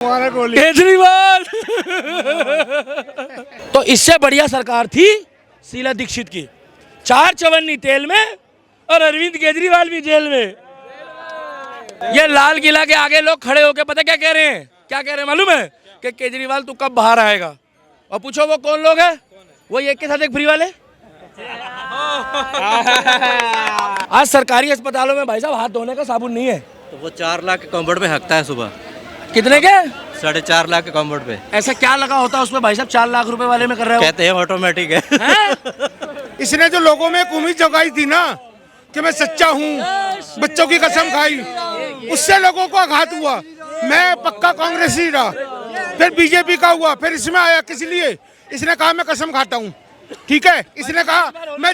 केजरीवाल तो इससे बढ़िया सरकार थी शीला दीक्षित की। 4 चवन्नी तेल में और अरविंद केजरीवाल भी जेल में। ये लाल किला के आगे लोग खड़े होके पता क्या कह रहे हैं? क्या कह रहे हैं मालूम है? कि केजरीवाल तू कब बाहर आएगा। और पूछो वो कौन लोग है? वो एक के साथ एक फ्री वाले। आज सरकारी अस्पतालों में भाई साहब हाथ धोने का साबुन नहीं है। तो वो 4 लाख के कॉम्बोर्ड पे हकता है सुबह। कितने के? 4.5 लाख के कॉम्बोर्ड पे। ऐसा क्या लगा होता है उसमें भाई साहब 4 लाख रुपए वाले में कर रहे हो? कहते हैं ऑटोमेटिक है। इसने जो लोगों में एक उम्मीद जगाई थी ना कि मैं सच्चा हूँ, बच्चों की कसम खाई, उससे लोगों को आघात हुआ। मैं पक्का कांग्रेसी रहा, फिर बीजेपी का हुआ, फिर इसमें आया। किस लिए? इसने कहा मैं कसम खाता हूँ, ठीक है। इसने कहा मैं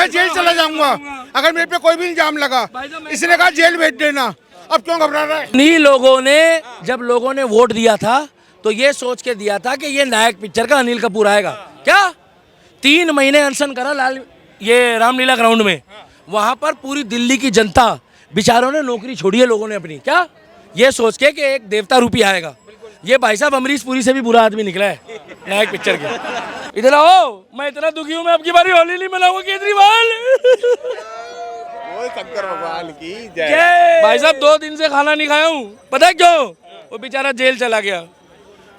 जेल चला जाऊंगा अगर मेरे पे कोई भी इल्जाम लगा। इसने कहा जेल भेज देना। अब क्यों घबरा रहा है? इन्हीं लोगों ने जब लोगों ने वोट दिया था तो ये सोच के दिया था कि ये नायक पिक्चर का अनिल कपूर आएगा। क्या 3 महीने अनशन करा ये रामलीला ग्राउंड में। वहां पर पूरी दिल्ली की जनता बेचारों ने नौकरी छोड़ी है लोगों ने अपनी। क्या ये सोच के कि एक देवता रूपी आएगा। ये भाई साहब अमरीश पुरी से भी बुरा आदमी निकला है नायक पिक्चर के। इधर आओ, मैं इतना दुखी हूँ, मैं अब की बारी होली नहीं मनाऊंगा केजरीवाल। शंकर भगवान की जय। भाई साहब 2 दिन से खाना नहीं खाया हूँ। पता है क्यों? वो बेचारा जेल चला गया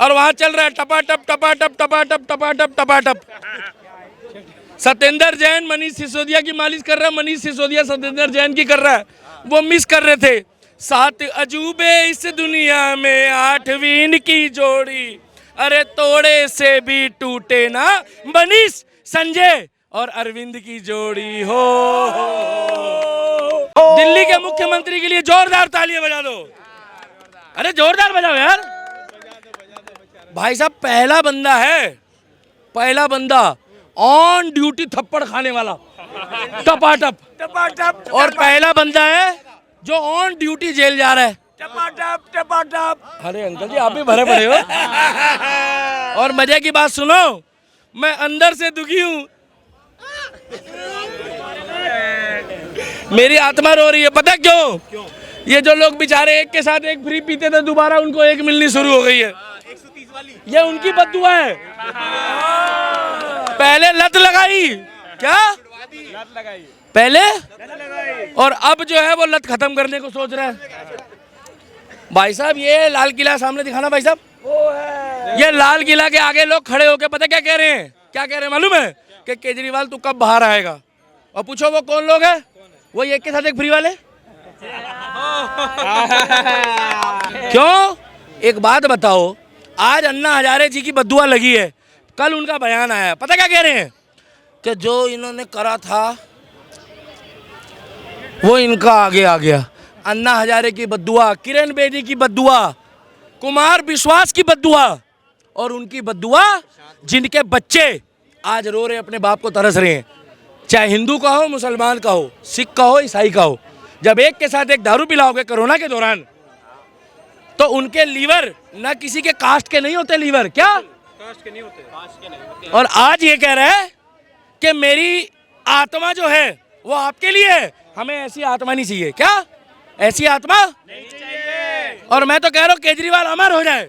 और वहां चल रहा है टपाटप टपाटप टपाटप टपाटप टपाटप। सत्येंद्र जैन मनीष सिसोदिया की मालिश कर रहा है, मनीष सिसोदिया सत्येंद्र जैन की कर रहा है। वो मिस कर रहे थे। 7 अजूबे इस दुनिया में 8वीं इनकी जोड़ी, अरे तोड़े से भी टूटे ना मनीष संजय और अरविंद की जोड़ी हो। दिल्ली के मुख्यमंत्री के लिए जोरदार तालियां बजा दो। अरे जोरदार बजाओ यार। भाई साहब पहला बंदा है, पहला बंदा ऑन ड्यूटी थप्पड़ खाने वाला टपाटप टपाटप। और पहला बंदा है जो ऑन ड्यूटी जेल जा रहा है टपाटप टपाटप। अरे अंकल जी आप भी भरे पड़े हो। और मजे की बात सुनो, मैं अंदर से दुखी हूँ। मेरी आत्मा रो रही है। पता क्यों? ये जो लोग बेचारे एक के साथ एक फ्री पीते थे, दोबारा उनको एक मिलनी शुरू हो गई है। 130 वाली ये उनकी बद्दुआ है। पहले लत लगाई, क्या लत लगाई पहले, और अब जो है वो लत खत्म करने को सोच रहा है। भाई साहब ये लाल किला सामने दिखाना भाई साहब। ये लाल किला के आगे लोग खड़े होके पता क्या कह रहे हैं? क्या कह रहे हैं मालूम है? कि केजरीवाल तू कब बाहर आएगा। और पूछो वो कौन लोग है? वो एक के साथ एक फ्री वाले। क्यों? एक बात बताओ, आज अन्ना हजारे जी की बद्दुआ लगी है, कल उनका बयान आया। पता क्या कह रहे हैं? कि जो इन्होंने करा था वो इनका आगे आ गया। अन्ना हजारे की बद्दुआ, किरण बेदी की बद्दुआ, कुमार विश्वास की बद्दुआ, और उनकी बद्दुआ जिनके बच्चे आज रो रहे अपने बाप को तरस रहे हैं। चाहे हिंदू का हो, मुसलमान का हो, सिख का हो, ईसाई का हो। जब एक के साथ एक दारू पिलाओगे कोरोना के दौरान तो उनके लीवर ना किसी के कास्ट के नहीं होते। लीवर क्या कास्ट के नहीं होते। और आज ये कह रहा है कि मेरी आत्मा जो है वो आपके लिए है। हमें ऐसी आत्मा नहीं चाहिए। क्या ऐसी आत्मा नहीं चाहिए। और मैं तो कह रहा हूँ केजरीवाल अमर हो जाए।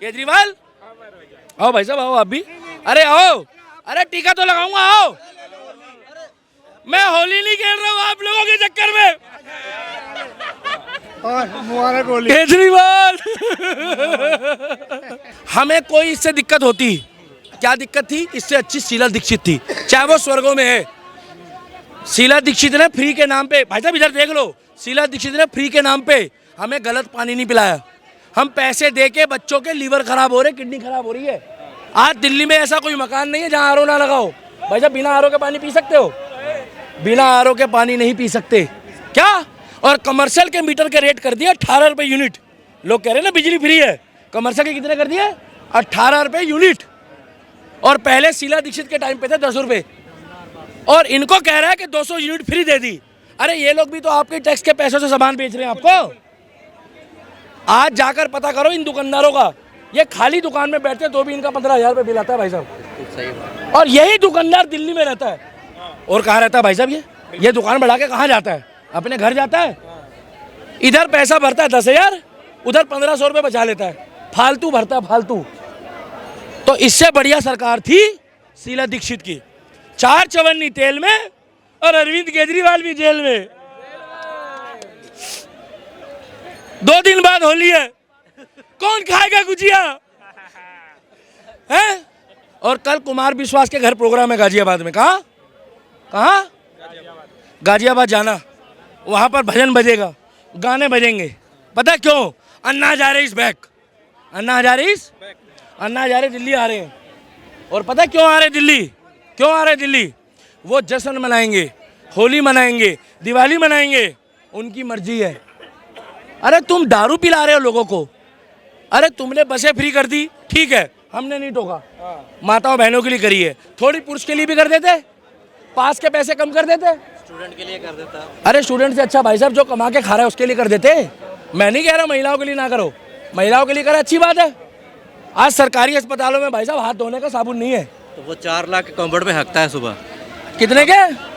केजरीवाल आओ भाई साहब, आओ आप भी। अरे आओ, अरे टीका तो लगाऊंगा, आओ। मैं होली नहीं खेल रहा हूँ आप लोगों के चक्कर में। केजरीवाल हमें कोई इससे दिक्कत होती, क्या दिक्कत थी? इससे अच्छी शीला दीक्षित थी, चाहे वो स्वर्गों में है। शीला दीक्षित ने फ्री के नाम पे, भाई साहब इधर देख लो, शीला दीक्षित ने फ्री के नाम पे हमें गलत पानी नहीं पिलाया। हम पैसे दे के बच्चों के लीवर खराब हो रहे, किडनी खराब हो रही है। आज दिल्ली में ऐसा कोई मकान नहीं है जहां आरओ ना लगाओ। भाई साहब बिना आरओ के पानी पी सकते हो? बिना आरओ के पानी नहीं पी सकते। क्या? और कमर्शियल के मीटर के रेट कर दिया 18 रुपए यूनिट। लोग कह रहे हैं ना बिजली फ्री है, कमर्शियल के कितने कर दिए? 18 रुपए यूनिट। और पहले शीला दीक्षित के टाइम पे थे 10 रुपए, और इनको कह रहा है कि 200 यूनिट फ्री दे दी। अरे ये लोग भी तो आपके टैक्स के पैसों से सामान बेच रहे हैं आपको। आज जाकर पता करो इन दुकानदारों का, ये खाली दुकान में बैठते तो भी इनका 15,000 रुपये बिल आता है भाई साहब। और यही दुकानदार दिल्ली में रहता है। और कहाँ रहता है भाई साहब? ये दुकान बढ़ा के कहाँ जाता है? अपने घर जाता है। इधर पैसा भरता है 10,000, उधर 1500 रुपये बचा लेता है, फालतू भरता है फालतू। तो इससे बढ़िया सरकार थी शीला दीक्षित की। 4 चवन्नी तेल में और अरविंद केजरीवाल भी जेल में। 2 दिन बाद होली है, कौन खाएगा गुजिया है? और कल कुमार विश्वास के घर प्रोग्राम है गाजियाबाद में। कहाँ कहाँ? गाजियाबाद जाना, वहां पर भजन बजेगा, गाने बजेंगे। पता क्यों? Anna Hazare is back. Anna Hazare is, Anna Hazare Delhi आ रहे हैं। और पता क्यों आ रहे दिल्ली? क्यों आ रहे दिल्ली? वो जश्न मनाएंगे, होली मनाएंगे, दिवाली मनाएंगे, उनकी मर्जी है। अरे तुम दारू पिला रहे हो लोगों को। अरे तुमने बसें फ्री कर दी, ठीक है, हमने नहीं टोका, माताओं बहनों के लिए करी है, थोड़ी पुरुष के लिए भी कर देते, पास के पैसे कम कर देते, स्टूडेंट के लिए कर देता। अरे स्टूडेंट से अच्छा भाई साहब जो कमा के खा रहा है उसके लिए कर देते। मैं नहीं कह रहा महिलाओं के लिए ना करो, महिलाओं के लिए करा, अच्छी बात है। आज सरकारी अस्पतालों में भाई साहब हाथ धोने का साबुन नहीं है। तो वो 4 लाख के कॉम्बोर्ड पे हकता है सुबह। कितने के?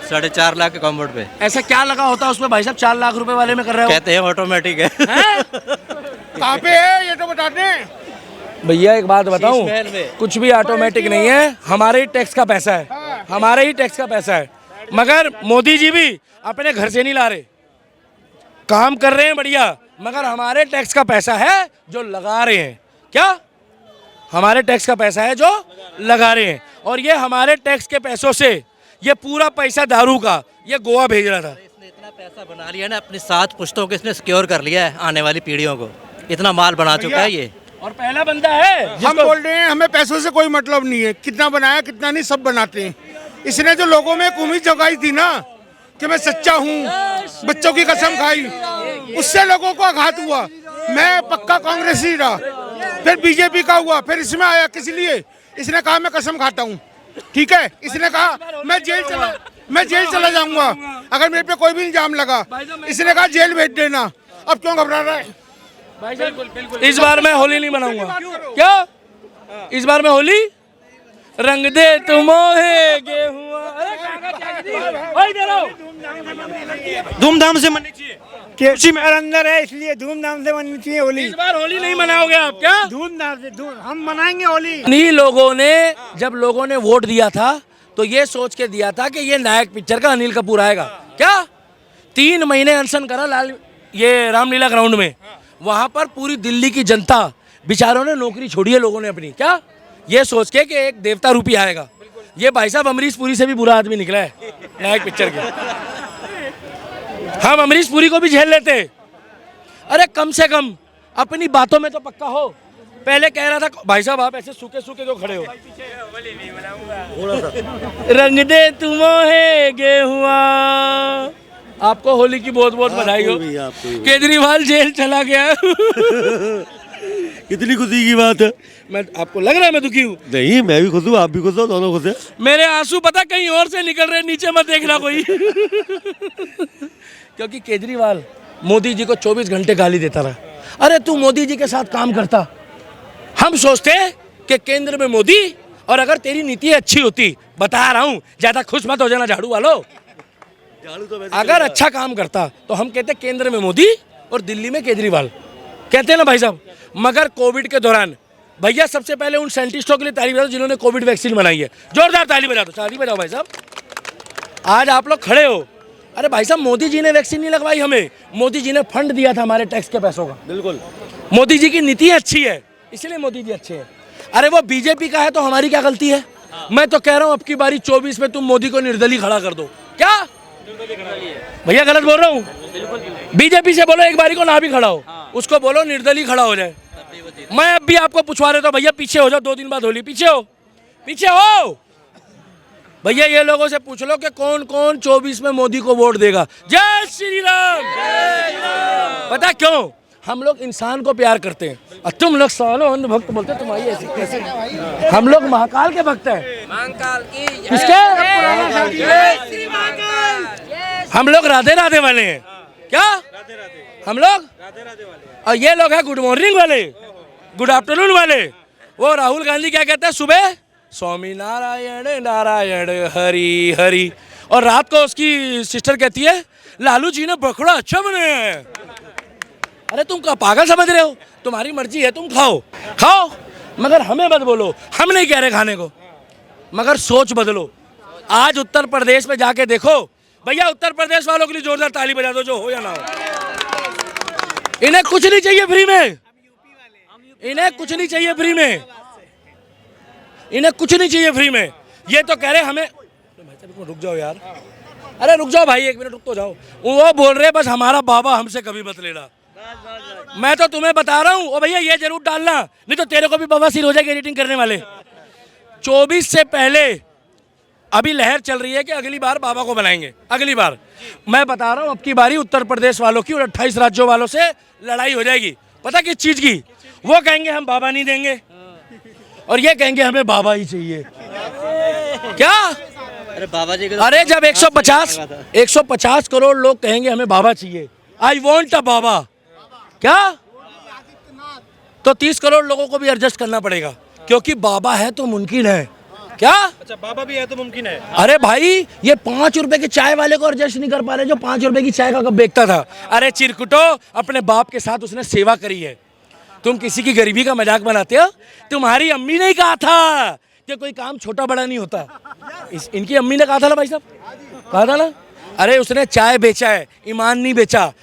4.5 लाख के कॉम्बोर्ड पे। ऐसा क्या लगा होता है उसमें भाई साहब 4 लाख रुपए वाले में कर रहे हो? कहते हैं ऑटोमेटिक है। कहाँ पे है ये तो बता दें। भैया एक बात बताऊं, शीश महल में। कुछ भी ऑटोमेटिक नहीं है, हमारे ही टैक्स का पैसा है, हमारे ही टैक्स का पैसा है। मगर मोदी जी भी अपने घर से नहीं ला रहे, काम कर रहे हैं बढ़िया, मगर हमारे टैक्स का पैसा है जो लगा रहे हैं। क्या? हमारे टैक्स का पैसा है जो लगा रहे हैं। और ये हमारे टैक्स के पैसों से ये पूरा पैसा दारू का ये गोवा भेज रहा था। इसने इतना पैसा बना लिया ना, अपनी 7 पुश्तों को इसने सिक्योर कर लिया है, आने वाली पीढ़ियों को इतना माल बना चुका है ये। और पहला बंदा है हम बोल रहे हैं हमें पैसों से कोई मतलब नहीं है, कितना बनाया कितना नहीं सब बनाते हैं। इसने जो लोगों में एक उम्मीद जगाई थी ना कि मैं सच्चा हूँ, बच्चों की कसम खाई, उससे लोगों को आघात हुआ। मैं पक्का कांग्रेसी रहा, फिर बीजेपी का हुआ, फिर इसमें आया। किस लिए? इसने कहा मैं कसम खाता हूँ, ठीक है। इसने कहा मैं जेल चला जाऊंगा अगर मेरे पे कोई भी इल्जाम लगा। इसने कहा जेल भेज देना। अब क्यों घबरा रहा है? इस बार मैं होली नहीं मनाऊंगा। क्या? इस बार मैं होली रंग दे तुम मोहे गेहुआ। धूमधाम से मननी चाहिए, खुशी मेरे अंदर है इसलिए धूमधाम से मननी चाहिए होली। इस बार होली नहीं मनाओगे आप? क्या? धूमधाम से हम मनाएंगे होली। इन्हीं लोगों ने, जब लोगों ने वोट दिया था तो ये सोच के दिया था कि ये नायक पिक्चर का अनिल कपूर आएगा। क्या? 3 महीने अनशन करा ये रामलीला ग्राउंड में, वहां पर पूरी दिल्ली की जनता बेचारों ने नौकरी छोड़ी है लोगों ने अपनी। क्या? ये सोच के कि एक देवता रूपी आएगा। ये भाई साहब अमरीश पुरी से भी बुरा आदमी निकला है नायक पिक्चर के। हम अमरीश पुरी को भी झेल लेते। अरे कम से कम अपनी बातों में तो पक्का हो। पहले कह रहा था भाई साहब आप ऐसे सूखे सूखे क्यों खड़े हो? रंग दे तुम है गेहुआ। आपको होली की बहुत बहुत बधाई हो। केजरीवाल जेल चला गया। कितनी खुशी की बात है। मैं आपको लग रहा है मैं दुखी हूँ? नहीं, मैं भी खुश हूँ, आप भी खुश हो, दोनों खुश हैं। मेरे आंसू पता कहीं और से निकल रहे, नीचे मत देखना कोई। क्योंकि केजरीवाल मोदी जी को 24 घंटे गाली देता रहा। अरे तू मोदी जी के साथ काम करता। हम सोचते कि केंद्र में मोदी, और अगर तेरी नीति अच्छी होती, बता रहा हूँ, ज्यादा खुश मत हो जाना झाड़ू वालों, अगर अच्छा काम करता तो हम कहते केंद्र में मोदी और दिल्ली में केजरीवाल, कहते हैं ना भाई साहब। मगर कोविड के दौरान भैया सबसे पहले उन साइंटिस्टों के लिए ताली बजाओ जिन्होंने कोविड वैक्सीन बनाई है। जोरदार ताली बजा दो, ताली बजाओ भाई साहब। आज आप लोग खड़े हो। अरे भाई साहब मोदी जी ने वैक्सीन नहीं लगवाई हमें, मोदी जी ने फंड दिया था हमारे टैक्स के पैसों का। बिल्कुल, मोदी जी की नीति अच्छी है इसलिए मोदी जी अच्छे हैं। अरे वो बीजेपी का है तो हमारी क्या गलती है? मैं तो कह रहा हूँ अब की बारी 24 में तुम मोदी को निर्दलीय खड़ा कर दो। क्या भैया गलत बोल रहा हूँ? बीजेपी से बोलो एक बारी को ना भी खड़ा हो, उसको बोलो निर्दलीय खड़ा हो जाए। मैं अब भी आपको पूछवा रहा था भैया पीछे हो जाओ, 2 दिन बाद होली, पीछे हो, पीछे हो भैया। ये लोगों से पूछ लो कि कौन कौन 24 में मोदी को वोट देगा। जय श्री राम। पता क्यों? हम लोग इंसान को प्यार करते हैं और तुम लोग सालों अंध भक्त बोलते, तुम आइए ऐसे कैसे? हम लोग महाकाल के भक्त हैं। महाकाल की किसके? हम लोग राधे राधे वाले हैं। क्या हम लोग? और ये लोग हैं गुड मॉर्निंग वाले, गुड आफ्टरनून वाले। वो राहुल गांधी क्या कहता है सुबह? स्वामी नारायण नारायण हरि हरि, और रात को उसकी सिस्टर कहती है लालू जी ने बकरा अच्छा बनाया है। अरे तुम क्या पागल समझ रहे हो? तुम्हारी मर्जी है, तुम खाओ खाओ, मगर हमें मत बोलो। हम नहीं कह रहे खाने को, मगर सोच बदलो। आज उत्तर प्रदेश में जाके देखो भैया, उत्तर प्रदेश वालों के लिए जोरदार ताली बजा दो, जो हो या ना हो। इन्हें कुछ नहीं चाहिए फ्री में, इन्हें कुछ नहीं चाहिए फ्री में, इन्हें कुछ नहीं चाहिए फ्री में। ये तो कह रहे हमें, रुक जाओ यार, अरे रुक जाओ भाई, 1 मिनट रुक तो जाओ। वो बोल रहे बस हमारा बाबा हमसे कभी मत लेना। मैं तो तुम्हें बता रहा हूँ, ओ भैया ये जरूर डालना, नहीं तो तेरे को भी बवासीर हो जाएगी एडिटिंग करने वाले। 24 से पहले अभी लहर चल रही है कि अगली बार बाबा को बनाएंगे, अगली बार। मैं बता रहा हूँ, अब की बारी उत्तर प्रदेश वालों की और 28 राज्यों वालों से लड़ाई हो जाएगी। पता किस चीज की? वो कहेंगे हम बाबा नहीं देंगे, और ये कहेंगे हमें बाबा ही चाहिए। क्या? अरे बाबा जी अरे जब 150 करोड़ लोग कहेंगे हमें बाबा चाहिए, आई वॉन्ट अ बाबा, क्या? तो 30 करोड़ लोगों को भी एडजस्ट करना पड़ेगा, क्योंकि बाबा है तो मुमकिन है। क्या? अच्छा, बाबा भी है तो मुमकिन है। अरे भाई, ये 5 रुपए के चाय वाले को एडजस्ट नहीं कर पा रहे जो 5 रुपए की चाय का कप बेचता था। अरे चिरकुटो, अपने बाप के साथ उसने सेवा करी है, तुम किसी की गरीबी का मजाक बनाते हो? तुम्हारी अम्मी ने कहा था कि कोई काम छोटा बड़ा नहीं होता। इनकी अम्मी ने कहा था ना भाई साहब, कहा था ना। अरे उसने चाय बेचा है, ईमान नहीं बेचा।